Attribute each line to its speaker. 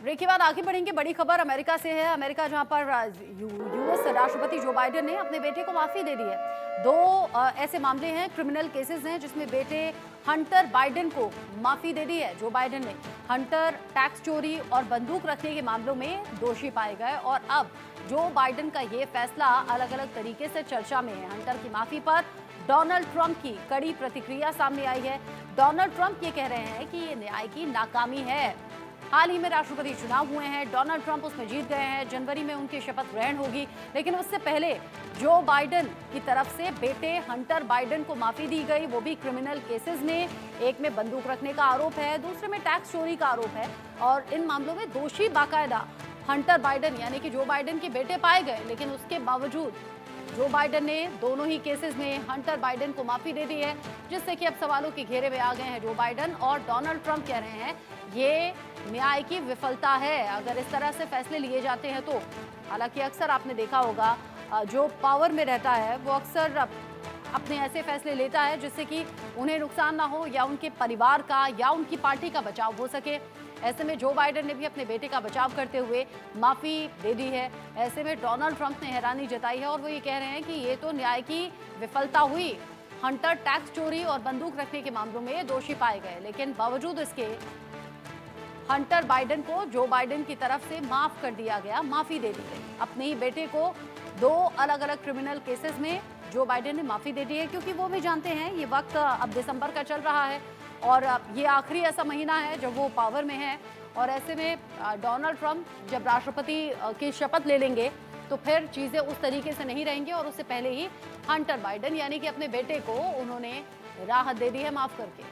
Speaker 1: Break के बाद आगे बढ़ेंगे। बड़ी खबर अमेरिका से है। अमेरिका जहां पर यूएस राष्ट्रपति जो बाइडेन ने अपने बेटे को माफी दे दी है। दो ऐसे मामले हैं, क्रिमिनल केसेस हैं, जिसमें बेटे हंटर बाइडेन को माफी दे दी है। जो बाइडेन ने हंटर टैक्स चोरी और बंदूक रखने के मामलों में दोषी पाए गए और अब जो बाइडेन का ये फैसला अलग अलग तरीके से चर्चा में है। हंटर की माफी पर डोनाल्ड ट्रंप की कड़ी प्रतिक्रिया सामने आई है। डोनाल्ड ट्रंप ये कह रहे हैं कि ये न्याय की नाकामी है। हाल ही में राष्ट्रपति चुनाव हुए हैं, डोनाल्ड ट्रंप उसमें जीत गए हैं, जनवरी में उनकी शपथ ग्रहण होगी, लेकिन उससे पहले जो बाइडेन की तरफ से बेटे हंटर बाइडेन को माफी दी गई, वो भी क्रिमिनल केसेस में। एक में बंदूक रखने का आरोप है, दूसरे में टैक्स चोरी का आरोप है और इन मामलों में दोषी बाकायदा हंटर बाइडेन यानी कि जो बाइडेन के बेटे पाए गए, लेकिन उसके बावजूद जो बाइडेन ने दोनों ही केसेस में हंटर बाइडेन को माफी दे दी है, जिससे कि अब सवालों के घेरे में आ गए हैं जो बाइडेन। और डोनाल्ड ट्रंप कह रहे हैं ये न्याय की विफलता है अगर इस तरह से फैसले लिए जाते हैं तो। हालांकि अक्सर आपने देखा होगा जो पावर में रहता है वो अक्सर अपने ऐसे फैसले लेता है जिससे कि उन्हें नुकसान ना हो या उनके परिवार का या उनकी पार्टी का बचाव हो सके। ऐसे में जो बाइडेन ने भी अपने बेटे का बचाव करते हुए माफी दे दी है। ऐसे में डोनाल्ड ट्रंप ने हैरानी जताई है और वो ये कह रहे हैं कि ये तो न्याय की विफलता हुई। हंटर टैक्स चोरी और बंदूक रखने के मामलों में दोषी पाए गए, लेकिन बावजूद इसके हंटर बाइडेन को जो बाइडेन की तरफ से माफ कर दिया गया, माफी दे दी गई। अपने ही बेटे को दो अलग अलग क्रिमिनल केसेस में जो बाइडेन ने माफी दे दी है, क्योंकि वो भी जानते हैं ये वक्त अब दिसंबर का चल रहा है और ये आखिरी ऐसा महीना है जब वो पावर में है। और ऐसे में डोनाल्ड ट्रंप जब राष्ट्रपति की शपथ ले लेंगे तो फिर चीजें उस तरीके से नहीं रहेंगी और उससे पहले ही हंटर बाइडेन यानी कि अपने बेटे को उन्होंने राहत दे दी है माफ करके।